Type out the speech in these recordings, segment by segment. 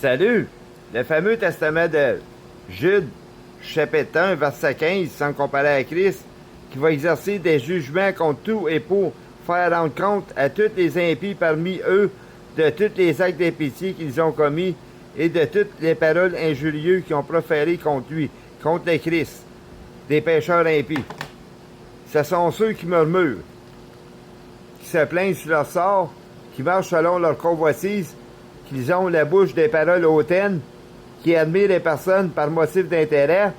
Salut! Le fameux testament de Jude, chapitre 1, verset 15, sans comparer à Christ, qui va exercer des jugements contre tout et pour faire rendre compte à tous les impies parmi eux de tous les actes d'impiété qu'ils ont commis et de toutes les paroles injurieuses qu'ils ont proférées contre lui, contre le Christ, des pécheurs impies. Ce sont ceux qui murmurent, qui se plaignent sur leur sort, qui marchent selon leur convoitise, qu'ils ont la bouche des paroles hautaines, qui admirent les personnes par motif d'intérêt.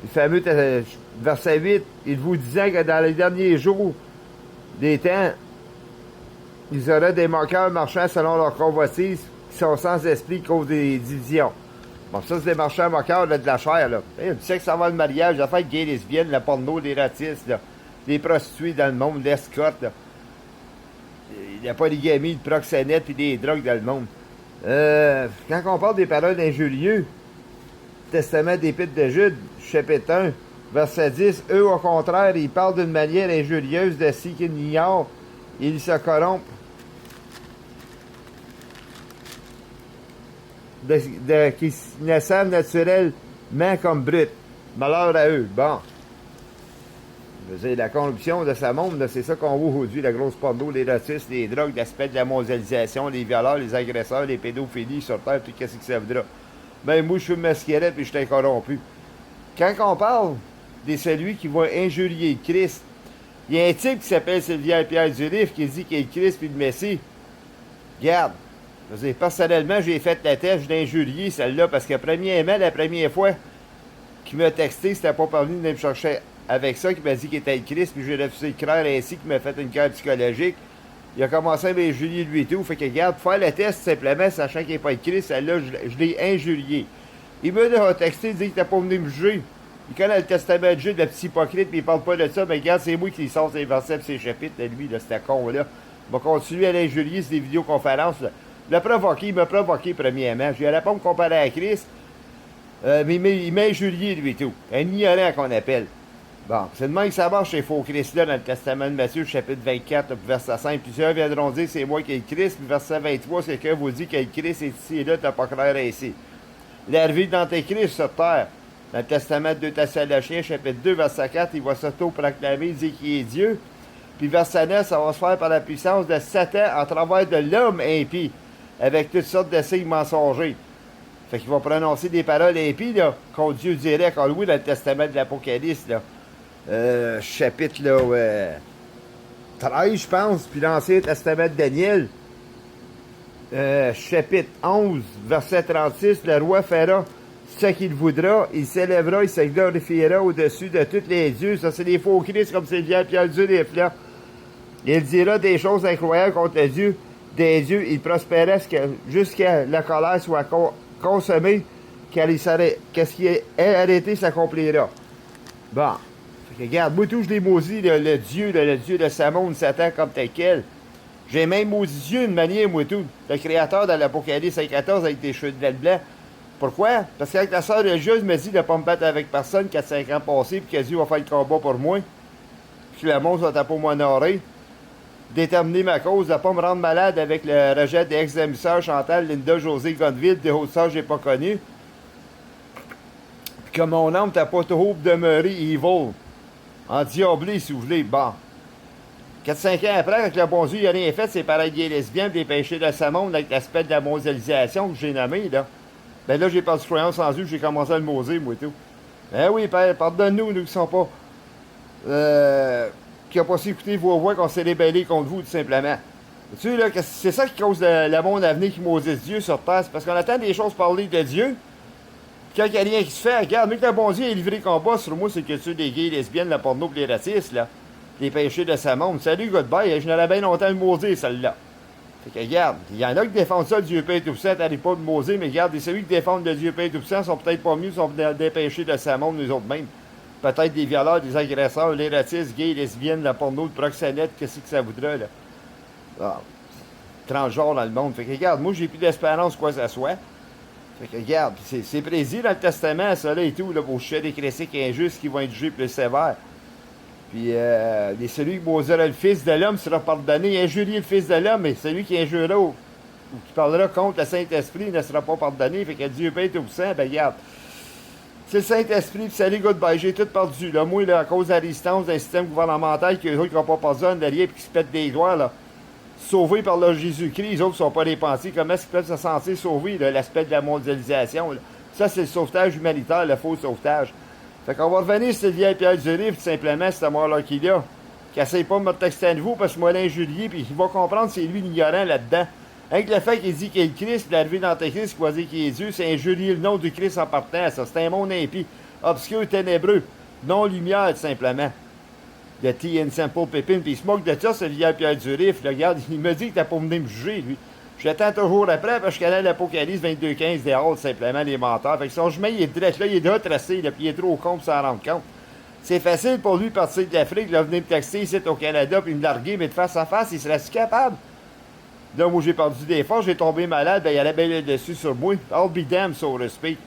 Le fameux verset 8, il vous disait que dans les derniers jours des temps, ils auraient des moqueurs marchant selon leur convoitise, qui sont sans esprit cause des divisions. Bon, ça, c'est des marchands moqueurs là, de la chair. Là. Tu sais que ça va le mariage, la fête gay, lesbienne, le porno, les ratistes, là, les prostituées dans le monde, l'escorte. Il n'y a pas d'égamie, de proxénète et des drogues dans le monde. Quand on parle des paroles injurieuses, Testament d'Épître de Jude, chapitre 1, verset 10, eux, au contraire, ils parlent d'une manière injurieuse de ceux qu'ils ignorent, ils se corrompent, qui ne savent naturellement comme brutes. Malheur à eux. Bon. Je veux dire, la corruption de ce monde, c'est ça qu'on voit aujourd'hui, la grosse porno, les racistes, les drogues, l'aspect de la mondialisation, les violeurs, les agresseurs, les pédophilies sur Terre, puis qu'est-ce que ça voudra. Ben, moi, je fume ma cigarette, puis je suis incorrompu. Quand on parle de celui qui va injurier Christ, il y a un type qui s'appelle Sylvain Pierre Durif qui dit qu'il est Christ puis le Messie. Regarde, je veux dire, personnellement, j'ai fait la tête, je l'ai injurié, celle-là, parce que premièrement, la première fois qu'il m'a texté, c'était pas parvenu de me chercher avec ça, qui m'a dit qu'il était le Christ, puis j'ai refusé de croire ainsi, qu'il m'a fait une carte psychologique. Il a commencé à m'injurier lui et tout. Fait que, regarde, pour faire le test, simplement, sachant qu'il n'est pas le Christ, celle-là, je l'ai injurié. Il m'a texté, il dit qu'il n'était pas venu me juger. Il connaît le testament de Jude, le petit hypocrite, puis il parle pas de ça, mais regarde, c'est moi qui sort ses versets et ses chapitres, de lui, de ce con-là. Il va continuer à l'injurier sur des vidéoconférences. Il m'a provoqué premièrement. Je lui allais pas me comparer à Christ, mais il m'a injurié lui et tout. Un ignorant qu'on appelle. Bon, c'est de même que ça marche chez faux Christ-là dans le Testament de Matthieu, chapitre 24, verset 5. Plusieurs viendront dire c'est moi qui ai le Christ, puis verset 23, c'est quelqu'un vous dit que le Christ est ici et là, t'as pas clair ici. L'arrivée d'Antéchrist sur terre, dans le Testament de 2 Thessaloniciens, chapitre 2, verset 4, il va s'auto-proclamer, il dit qu'il est Dieu. Puis verset 9, ça va se faire par la puissance de Satan à travers de l'homme impie, avec toutes sortes de signes mensongers. Fait qu'il va prononcer des paroles impies, là, contre Dieu direct, comme oui, dans le Testament de l'Apocalypse, là. Chapitre là, 13, je pense, puis l'Ancien Testament de Daniel, chapitre 11, verset 36, le roi fera ce qu'il voudra, il s'élèvera, il se glorifiera au-dessus de tous les dieux. Ça, c'est des faux Christ comme c'est bien Pierre Dieu des fleurs. Il dira des choses incroyables contre Dieu, des dieux, il prospérait jusqu'à la colère soit consommée, car qu'est-ce qui est arrêté s'accomplira. Bon. Regarde, moi tout, je l'ai maudit, le Dieu de ce monde, Satan, comme tel quel. J'ai même maudit Dieu d'une manière, moi tout. Le Créateur dans l'Apocalypse 5.14 avec des cheveux de lait blanc. Pourquoi? Parce qu'avec la sœur religieuse me dit de ne pas me battre avec personne 4-5 ans passés, puis que Dieu va faire le combat pour moi. Puis le monde va pour m'honorer. Déterminer ma cause, de ne pas me rendre malade avec le rejet des ex-émisseurs Chantal, Linda, José, Gonville, des hautes sœurs que j'ai pas connues. Puis que mon âme t'a pas trop demeuré evil. En diablé, si vous voulez. Bon. 4-5 ans après, avec le bon Dieu, il n'a rien fait, c'est pareil des lesbiennes, des péchés de ce monde, avec l'aspect de la mondialisation que j'ai nommé, là. Ben là, j'ai perdu croyance en Dieu, j'ai commencé à le maudire, moi et tout. Ben oui, Père, pardonne-nous, nous qui sont pas. Qui n'ont pas su écouter vos voix, qu'on s'est rébellé contre vous, tout simplement. Tu sais, là, c'est ça qui cause le monde à venir qui maudit Dieu sur terre, c'est parce qu'on attend des choses parler de Dieu. Quand il n'y a rien qui se fait, regarde, mais que le bon Dieu ait livré combat sur moi, c'est que tu des gays, lesbiennes, la porno et les racistes, là. Les péchés de sa monde. Salut, goodbye, je n'aurais bien longtemps le maudire, celle-là. Fait que regarde, il y en a qui défendent ça, le Dieu Père Tout-Puissant, t'arrives pas de maudire, mais regarde, et celui qui défendent le Dieu Père Tout-Puissant sont peut-être pas mieux, sont des péchés de sa monde, nous autres mêmes. Peut-être des violeurs, des agresseurs, les racistes, gays, lesbiennes, la porno, le proxénète, qu'est-ce que ça voudrait, là. Ah, transgenre dans le monde. Fait que regarde, moi, j'ai plus d'espérance, quoi que ça soit. Fait que regarde, c'est prédit dans le Testament, ça là et tout, là, pour juger des critiques injustes qui vont être jugés plus sévères. Puis, celui qui maudira le Fils de l'homme sera pardonné. Injurier le Fils de l'homme, et celui qui injurera ou qui parlera contre le Saint-Esprit ne sera pas pardonné, fait que Dieu paye tout sang, ben regarde. C'est le Saint-Esprit, puis salut, goodbye, j'ai tout perdu. Là. Moi, là, à cause de la résistance d'un système gouvernemental qui n'ont pas besoin de rien, puis qui se pètent des doigts, là. Sauvés par le Jésus-Christ, les autres ne sont pas dépensés. Comment est-ce qu'ils peuvent se sentir sauvés, l'aspect de la mondialisation? Là. Ça, c'est le sauvetage humanitaire, le faux sauvetage. Fait qu'on va revenir sur le vieil Pierre Durif, tout simplement, cette mort-là qu'il a. Qui essaye pas de me texter à nouveau parce que moi, l'injurier, puis il va comprendre que c'est lui l'ignorant là-dedans. Avec le fait qu'il dit qu'il est le Christ, puis l'arrivée d'Antéchrist, qui va dire qu'il est Dieu, c'est injurier le nom du Christ en partant, ça. C'est un monde impie, obscur, ténébreux, non-lumière, tout simplement. De Tea and Simple Pépine, puis il se moque de ça, c'est vieil Pierre Durif. Regarde, il me dit que t'as pas venu me juger, lui. J'attends toujours après, parce que je connais l'Apocalypse 22-15 des autres, simplement, les menteurs. Fait que son chemin, il est direct là, il est déjà tracé, là, puis il est trop con pour s'en rendre compte. C'est facile pour lui de partir de l'Afrique, de venir me texter ici au Canada, puis me larguer, mais de face à face, il serait si capable. Là, moi, j'ai perdu des forces, j'ai tombé malade, ben, il allait bien le dessus sur moi. I'll be damned, so to speak.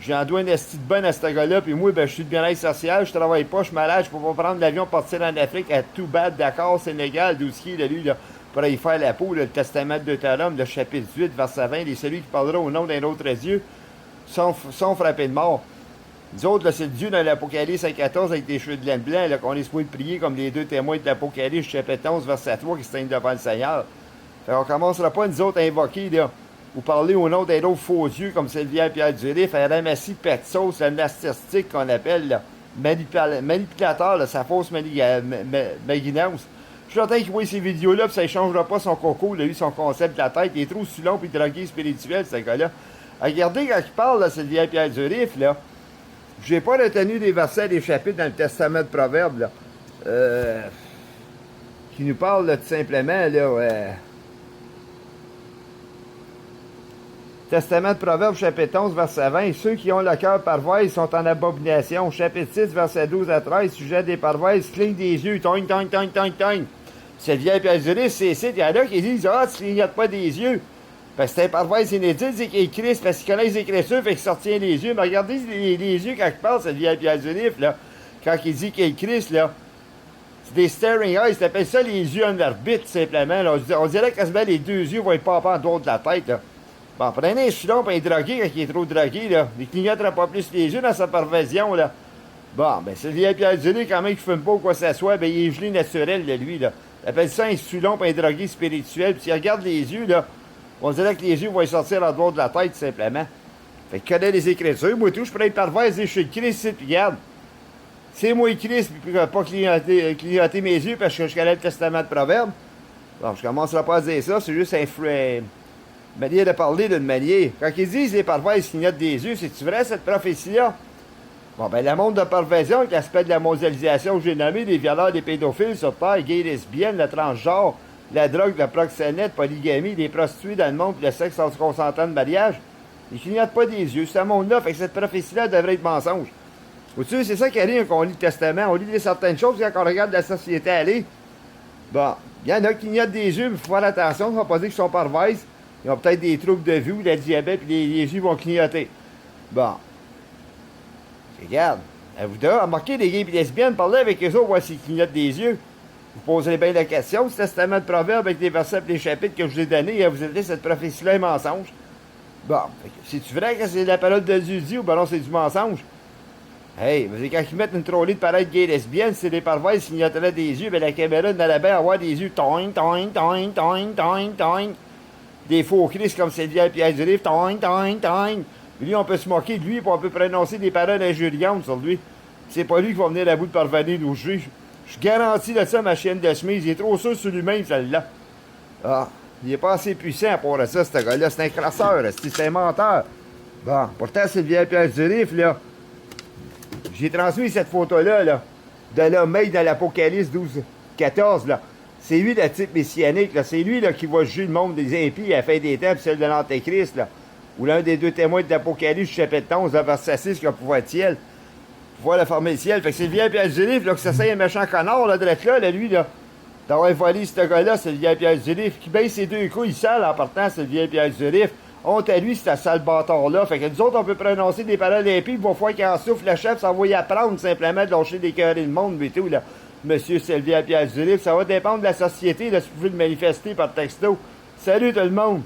J'ai en doigt une esti de bonne à ce gars-là, puis moi, ben, je suis de bien-être social, je travaille pas, je suis malade, je peux pas prendre l'avion partir en Afrique à tout bad, Dakar, Sénégal, d'où qui est, lui, là, pour y faire la peau, là, le testament de Deutéronome, le chapitre 8, verset 20, et celui qui parlera au nom d'un autre Dieu, sont frappés de mort. Nous autres, c'est le Dieu dans l'Apocalypse 5.14 avec des cheveux de laine blanc, qu'on est supposé prier comme les deux témoins de l'Apocalypse chapitre 11, verset 3, qui se tiennent devant le Seigneur. Fait qu'on commencera pas, nous autres, à invoquer, là, ou parler au nom d'un autre faux Dieu, comme c'est le vieil Pierre Durif, un ramassis de pet sauce, un astistique qu'on appelle, là, manipulateur, là, sa fausse maguinance. Je suis certain qu'il voit ces vidéos-là, puis ça ne changera pas son coco, là, lui, son concept de la tête. Il est trop soulon puis drogué spirituel, ce gars-là. Regardez quand il parle, là, c'est le vieil Pierre Durif, là. J'ai pas retenu des versets, des chapitres dans le Testament de Proverbes, là, qui nous parlent, là, tout simplement, là, Testament de Proverbes, chapitre 11, verset 20. Ceux qui ont le cœur pervers sont en abomination. Chapitre 6, verset 12 à 13. Sujet des pervers, cligne des yeux. Toing, toing, toing, toing, toing. C'est le vieil Pierre Durif, c'est ici. Il y en a qui disent, ah, tu clignotes pas des yeux. Parce que c'est un pervers inédit, c'est qu'il est Christ, parce qu'il connaît les Écritures, fait qu'il sortient les yeux. Mais regardez les yeux quand il parle, c'est le vieil Pierre Durif, là. Quand il dit qu'il est Christ, là. C'est des staring eyes, t'appelles ça les yeux en orbite, simplement. Là. On dirait que les deux yeux vont être pas en dehors de la tête, là. Bon, prenez un soulon pour un drogué quand il est trop drogué, là. Il clignotera pas plus les yeux dans sa perversion, là. Bon, ben, c'est le vieil Pierre Durif, quand même, qui fume pas ou quoi que ce soit, ben, il est gelé naturel, là, lui, là. Il appelle ça un soulon pour un drogué spirituel. Puis s'il regarde les yeux, là, on dirait que les yeux vont sortir en dehors de la tête, simplement. Fait que connaît les Écritures. Moi, tout, je pourrais être pervers, je suis le Christ, puis regarde. C'est moi le Christ, puis pas clignoter mes yeux, parce que je connais le Testament de Proverbes. Bon, je commencerai pas à dire ça, c'est juste un manière de parler d'une manière. Quand ils disent les pervers, ils clignotent des yeux, c'est-tu vrai, cette prophétie-là? Bon, ben, le monde de perversion, avec l'aspect de la mondialisation que j'ai nommé, des violeurs, des pédophiles sur terre, gays, lesbiennes, le transgenre, la drogue, le proxénète, polygamie, des prostituées dans le monde, puis le sexe sans consentant de mariage, ils clignotent pas des yeux. C'est un monde-là, fait que cette prophétie-là devrait être mensonge. Au-dessus, c'est ça qui arrive quand on lit le Testament. On lit certaines choses quand on regarde la société aller. Bon, il y en a qui clignotent des yeux, mais il faut faire attention, ça ne va pas dire qu'ils sont pervers. Ils ont peut-être des troubles de vue, ou le diabète, puis les yeux vont clignoter. Bon. Regarde. Vous devez remarquer les gays et lesbiennes, parlez avec eux autres, voir s'ils clignotent des yeux. Vous poserez bien la question, ce testament de Proverbes avec les versets et les chapitres que je vous ai donnés, vous avez dit cette prophétie-là est mensonge. Bon, c'est-tu vrai que c'est la parole de Dieu dit ou ben non, c'est du mensonge? Hey, quand ils mettent une trolley de paraître gay et lesbienne, c'est des pervers qui clignoteraient des yeux, ben la caméra n'allait bien avoir des yeux toing, toing, toing, toing, toing, toing. Des faux Christ comme c'est le vieil Pierre Durif, toing, toing, toing. Lui, on peut se moquer de lui, puis on peut prononcer des paroles injuriantes sur lui. C'est pas lui qui va venir à bout de parvenir nous juger. Je garantis de ça, ma chienne de chemise. Il est trop sûr sur lui-même, celle-là. Ah, il est pas assez puissant pour ça, ce gars-là. C'est un crasseur, c'est un menteur. Bon, pourtant, c'est le vieil Pierre Durif, là. J'ai transmis cette photo-là, là, de l'homme made dans l'Apocalypse 12-14, là. C'est lui, le type messianique, là. C'est lui, là, qui va juger le monde des impies à la fin des temps, puis celle de l'Antéchrist, là. Ou l'un des deux témoins de l'Apocalypse, chapitre 11, verset 6, qui a pouvoir de ciel. Pouvoir la former le ciel. Fait que c'est le vieil Pierre Durif, là, que ça c'est un méchant connard, là, de là, lui, là. D'avoir volé ce gars-là, c'est le vieil Pierre Durif. Qui baisse ses deux couilles sales en partant, c'est le vieil Pierre Durif. Honte à lui, c'est un sale bâtard-là. Fait que nous autres, on peut prononcer des paroles impies, il va falloir qu'il en souffle le chef, ça va y apprendre simplement de lâcher des cœurs et le monde, mais tout, là. Monsieur Sylvia Pierre Durif, ça va dépendre de la société, là, si vous pouvez le manifester par texto. Salut tout le monde!